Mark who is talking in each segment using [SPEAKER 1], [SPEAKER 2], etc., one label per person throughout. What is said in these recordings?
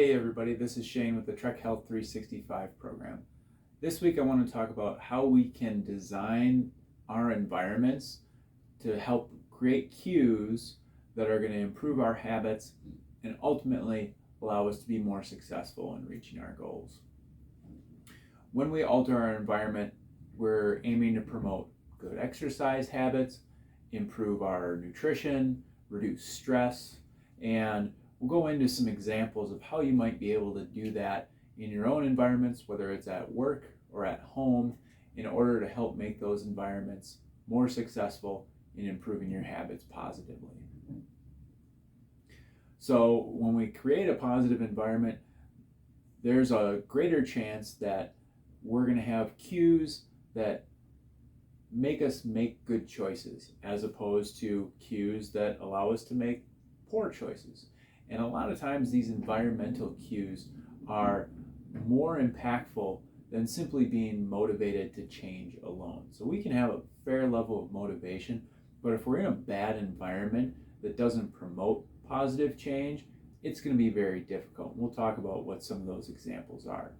[SPEAKER 1] Hey everybody, this is Shane with the Trek Health 365 program. This week I want to talk about how we can design our environments to help create cues that are going to improve our habits and ultimately allow us to be more successful in reaching our goals. When we alter our environment, we're aiming to promote good exercise habits, improve our nutrition, reduce stress, and we'll go into some examples of how you might be able to do that in your own environments, whether it's at work or at home, in order to help make those environments more successful in improving your habits positively. So when we create a positive environment, there's a greater chance that we're going to have cues that make us make good choices as opposed to cues that allow us to make poor choices. And a lot of times these environmental cues are more impactful than simply being motivated to change alone. So we can have a fair level of motivation, but if we're in a bad environment that doesn't promote positive change, it's going to be very difficult. We'll talk about what some of those examples are.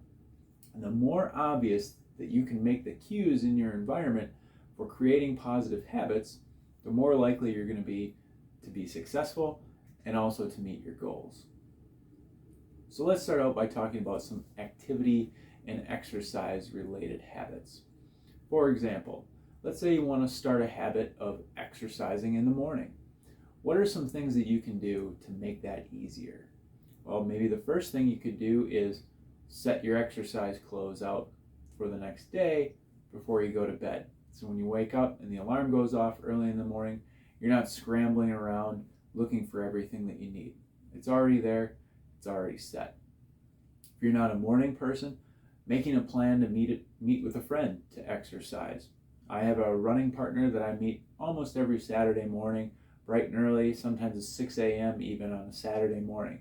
[SPEAKER 1] And the more obvious that you can make the cues in your environment for creating positive habits, the more likely you're going to be successful and also to meet your goals. So let's start out by talking about some activity and exercise related habits. For example, let's say you want to start a habit of exercising in the morning. What are some things that you can do to make that easier? Well, maybe the first thing you could do is set your exercise clothes out for the next day before you go to bed. So when you wake up and the alarm goes off early in the morning, you're not scrambling around looking for everything that you need. It's already there, it's already set. If you're not a morning person, making a plan to meet with a friend to exercise. I have a running partner that I meet almost every Saturday morning, bright and early, sometimes at 6 a.m. even on a Saturday morning.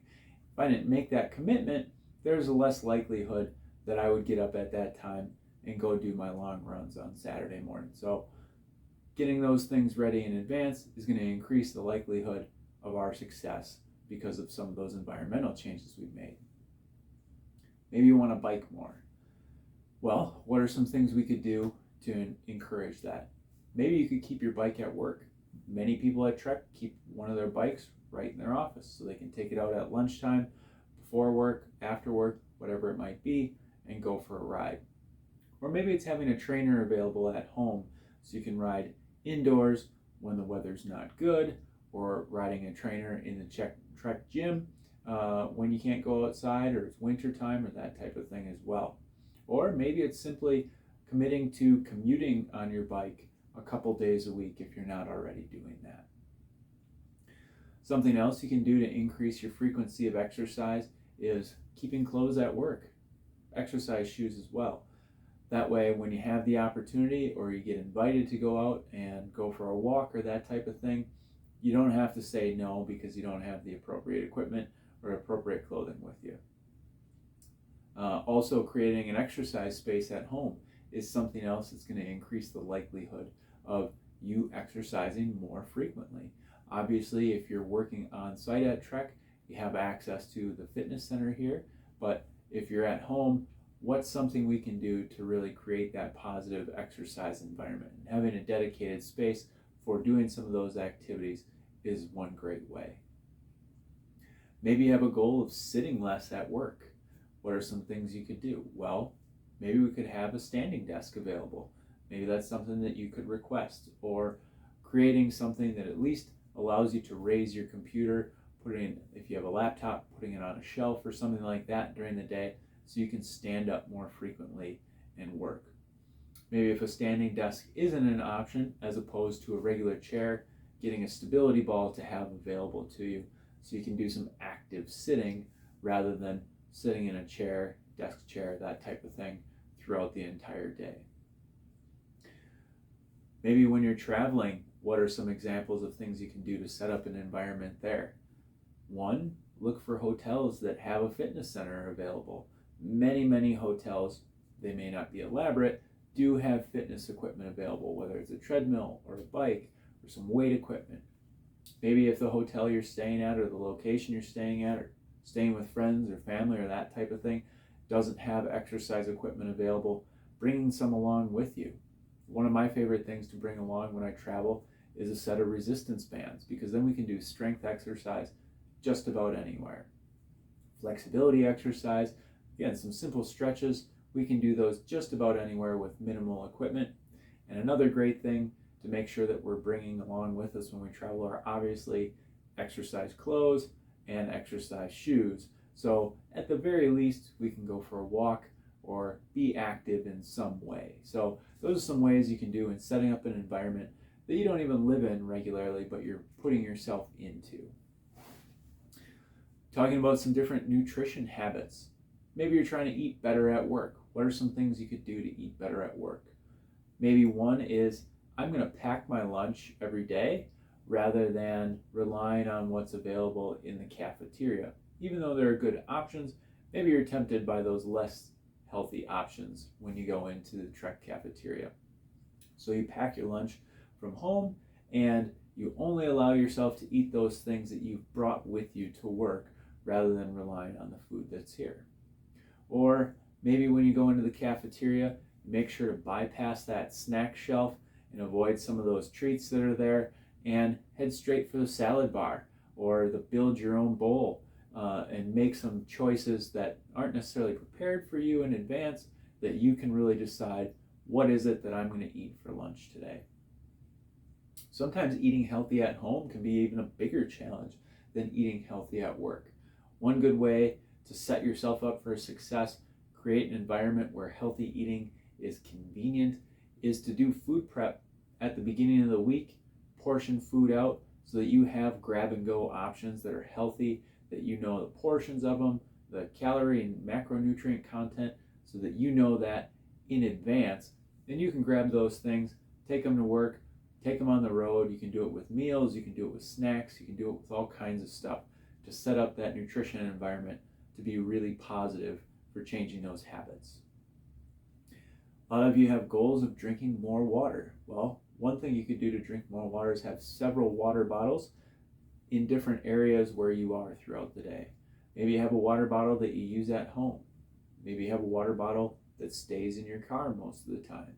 [SPEAKER 1] If I didn't make that commitment, there's a less likelihood that I would get up at that time and go do my long runs on Saturday morning. So getting those things ready in advance is going to increase the likelihood of our success because of some of those environmental changes we've made. Maybe you want to bike more. Well, what are some things we could do to encourage that? Maybe you could keep your bike at work. Many people at Trek keep one of their bikes right in their office so they can take it out at lunchtime, before work, after work, whatever it might be, and go for a ride. Or maybe it's having a trainer available at home so you can ride indoors when the weather's not good, or riding a trainer in the Trek gym when you can't go outside or it's winter time, or that type of thing as well. Or maybe it's simply committing to commuting on your bike a couple days a week if you're not already doing that. Something else you can do to increase your frequency of exercise is keeping clothes at work. Exercise shoes as well. That way, when you have the opportunity or you get invited to go out and go for a walk or that type of thing, you don't have to say no because you don't have the appropriate equipment or appropriate clothing with you. Also, creating an exercise space at home is something else that's going to increase the likelihood of you exercising more frequently. Obviously, if you're working on site at Trek, you have access to the fitness center here, but if you're at home, what's something we can do to really create that positive exercise environment? And having a dedicated space for doing some of those activities is one great way. Maybe you have a goal of sitting less at work. What are some things you could do? Well, maybe we could have a standing desk available. Maybe that's something that you could request, or creating something that at least allows you to raise your computer, if you have a laptop, putting it on a shelf or something like that during the day so you can stand up more frequently and work. Maybe if a standing desk isn't an option, as opposed to a regular chair, getting a stability ball to have available to you so you can do some active sitting rather than sitting in a chair, desk chair, that type of thing throughout the entire day. Maybe when you're traveling, what are some examples of things you can do to set up an environment there? One, look for hotels that have a fitness center available. Many hotels, they may not be elaborate, do have fitness equipment available, whether it's a treadmill or a bike or some weight equipment. Maybe if the hotel you're staying at or the location you're staying at staying with friends or family or that type of thing, doesn't have exercise equipment available, bringing some along with you. One of my favorite things to bring along when I travel is a set of resistance bands, because then we can do strength exercise just about anywhere. Flexibility exercise, again, some simple stretches, we can do those just about anywhere with minimal equipment. And another great thing to make sure that we're bringing along with us when we travel are obviously exercise clothes and exercise shoes. So at the very least, we can go for a walk or be active in some way. So those are some ways you can do in setting up an environment that you don't even live in regularly, but you're putting yourself into. Talking about some different nutrition habits. Maybe you're trying to eat better at work. What are some things you could do to eat better at work? Maybe one is, I'm going to pack my lunch every day rather than relying on what's available in the cafeteria. Even though there are good options, maybe you're tempted by those less healthy options when you go into the Trek cafeteria. So you pack your lunch from home and you only allow yourself to eat those things that you've brought with you to work rather than relying on the food that's here. Or maybe when you go into the cafeteria, make sure to bypass that snack shelf and avoid some of those treats that are there and head straight for the salad bar or the build your own bowl, and make some choices that aren't necessarily prepared for you in advance, that you can really decide, what is it that I'm going to eat for lunch today? Sometimes eating healthy at home can be even a bigger challenge than eating healthy at work. One good way to set yourself up for success, create an environment where healthy eating is convenient, is to do food prep at the beginning of the week, portion food out so that you have grab and go options that are healthy, that you know the portions of them, the calorie and macronutrient content, so that you know that in advance. Then you can grab those things, take them to work, take them on the road. You can do it with meals, you can do it with snacks, you can do it with all kinds of stuff to set up that nutrition environment to be really positive for changing those habits. A lot of you have goals of drinking more water. Well, one thing you could do to drink more water is have several water bottles in different areas where you are throughout the day. Maybe you have a water bottle that you use at home. Maybe you have a water bottle that stays in your car most of the time.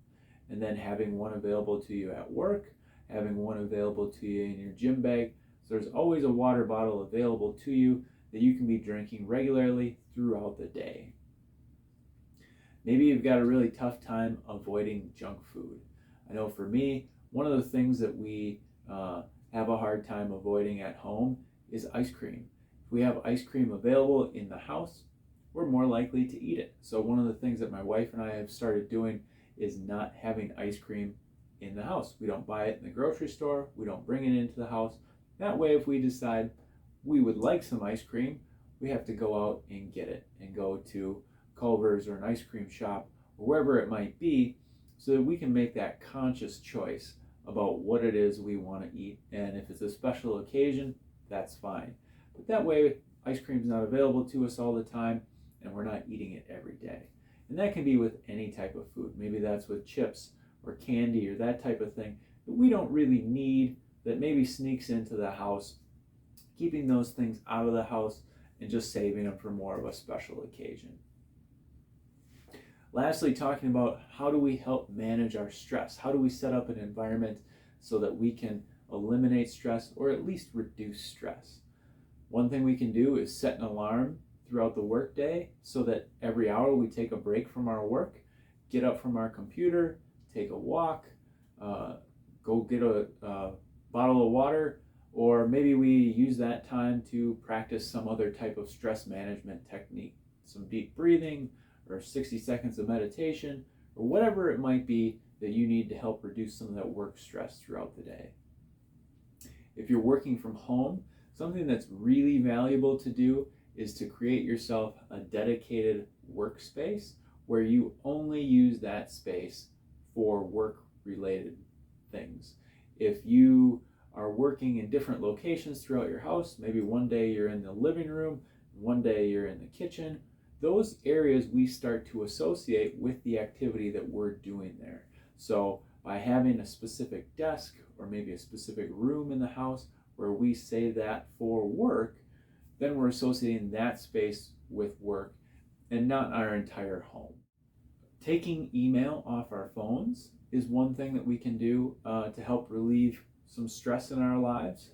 [SPEAKER 1] And then having one available to you at work, having one available to you in your gym bag. So there's always a water bottle available to you that you can be drinking regularly throughout the day. Maybe you've got a really tough time avoiding junk food. I know for me, one of the things that we have a hard time avoiding at home is ice cream. If we have ice cream available in the house, we're more likely to eat it. So one of the things that my wife and I have started doing is not having ice cream in the house. We don't buy it in the grocery store. We don't bring it into the house. That way, if we decide we would like some ice cream, we have to go out and get it and go to Culver's or an ice cream shop or wherever it might be, so that we can make that conscious choice about what it is we want to eat. And if it's a special occasion, that's fine. But that way, ice cream's not available to us all the time and we're not eating it every day. And that can be with any type of food. Maybe that's with chips or candy or that type of thing that we don't really need, that maybe sneaks into the house. Keeping those things out of the house and just saving them for more of a special occasion. Lastly, talking about how do we help manage our stress? How do we set up an environment so that we can eliminate stress or at least reduce stress? One thing we can do is set an alarm throughout the workday so that every hour we take a break from our work, get up from our computer, take a walk, go get a bottle of water, or maybe we use that time to practice some other type of stress management technique, some deep breathing or 60 seconds of meditation, or whatever it might be that you need to help reduce some of that work stress throughout the day. If you're working from home, something that's really valuable to do is to create yourself a dedicated workspace where you only use that space for work-related things. If you are working in different locations throughout your house, maybe one day you're in the living room, one day you're in the kitchen, those areas we start to associate with the activity that we're doing there. So by having a specific desk or maybe a specific room in the house where we say that for work, then we're associating that space with work and not our entire home. Taking email off our phones is one thing that we can do to help relieve some stress in our lives.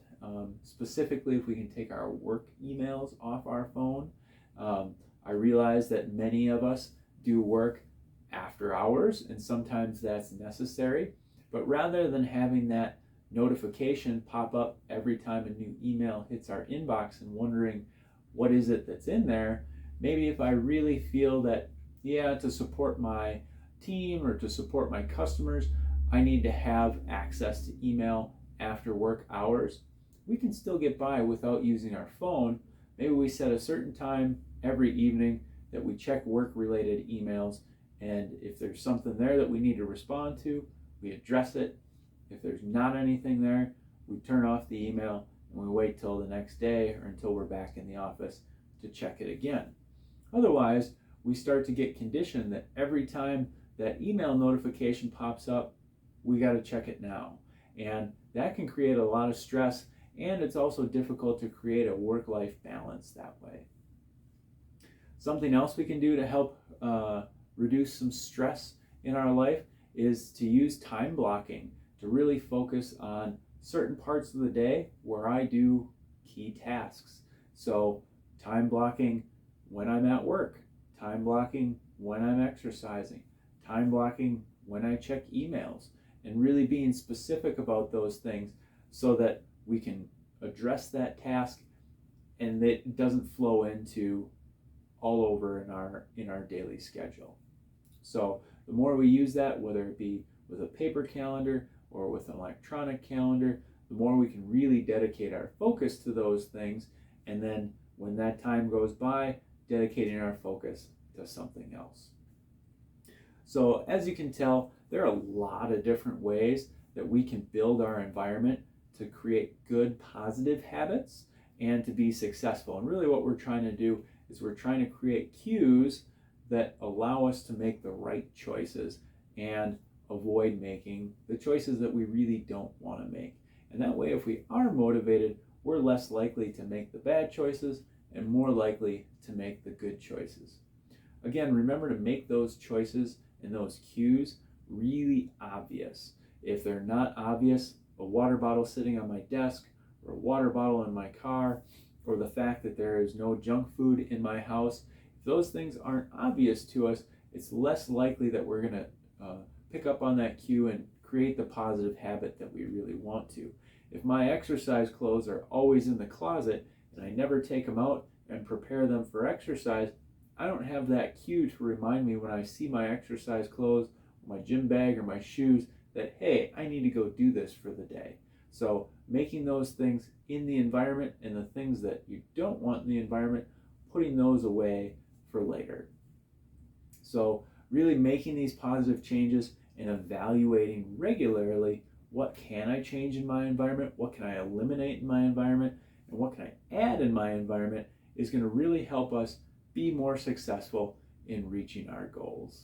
[SPEAKER 1] Specifically, if we can take our work emails off our phone. I realize that many of us do work after hours, and sometimes that's necessary. But rather than having that notification pop up every time a new email hits our inbox and wondering what is it that's in there, maybe if I really feel that, yeah, to support my team or to support my customers, I need to have access to email after work hours, we can still get by without using our phone. Maybe we set a certain time every evening that we check work-related emails, and if there's something there that we need to respond to, we address it. If there's not anything there, we turn off the email and we wait till the next day or until we're back in the office to check it again. Otherwise, we start to get conditioned that every time that email notification pops up, we got to check it now. And that can create a lot of stress, and it's also difficult to create a work-life balance that way. Something else we can do to help reduce some stress in our life is to use time blocking to really focus on certain parts of the day where I do key tasks. So time blocking when I'm at work, time blocking when I'm exercising, time blocking when I check emails, and really being specific about those things so that we can address that task and it doesn't flow into all over in our daily schedule. So the more we use that, whether it be with a paper calendar or with an electronic calendar, the more we can really dedicate our focus to those things, and then when that time goes by, dedicating our focus to something else. So as you can tell, there are a lot of different ways that we can build our environment to create good, positive habits and to be successful. And really what we're trying to do is we're trying to create cues that allow us to make the right choices and avoid making the choices that we really don't want to make. And that way, if we are motivated, we're less likely to make the bad choices and more likely to make the good choices. Again, remember to make those choices and those cues really obvious. If they're not obvious, a water bottle sitting on my desk, or a water bottle in my car, or the fact that there is no junk food in my house, if those things aren't obvious to us, it's less likely that we're going to pick up on that cue and create the positive habit that we really want to. If my exercise clothes are always in the closet and I never take them out and prepare them for exercise, I don't have that cue to remind me when I see my exercise clothes, my gym bag, or my shoes that, hey, I need to go do this for the day. So making those things in the environment and the things that you don't want in the environment, putting those away for later. So really making these positive changes and evaluating regularly, what can I change in my environment, what can I eliminate in my environment, and what can I add in my environment is going to really help us be more successful in reaching our goals.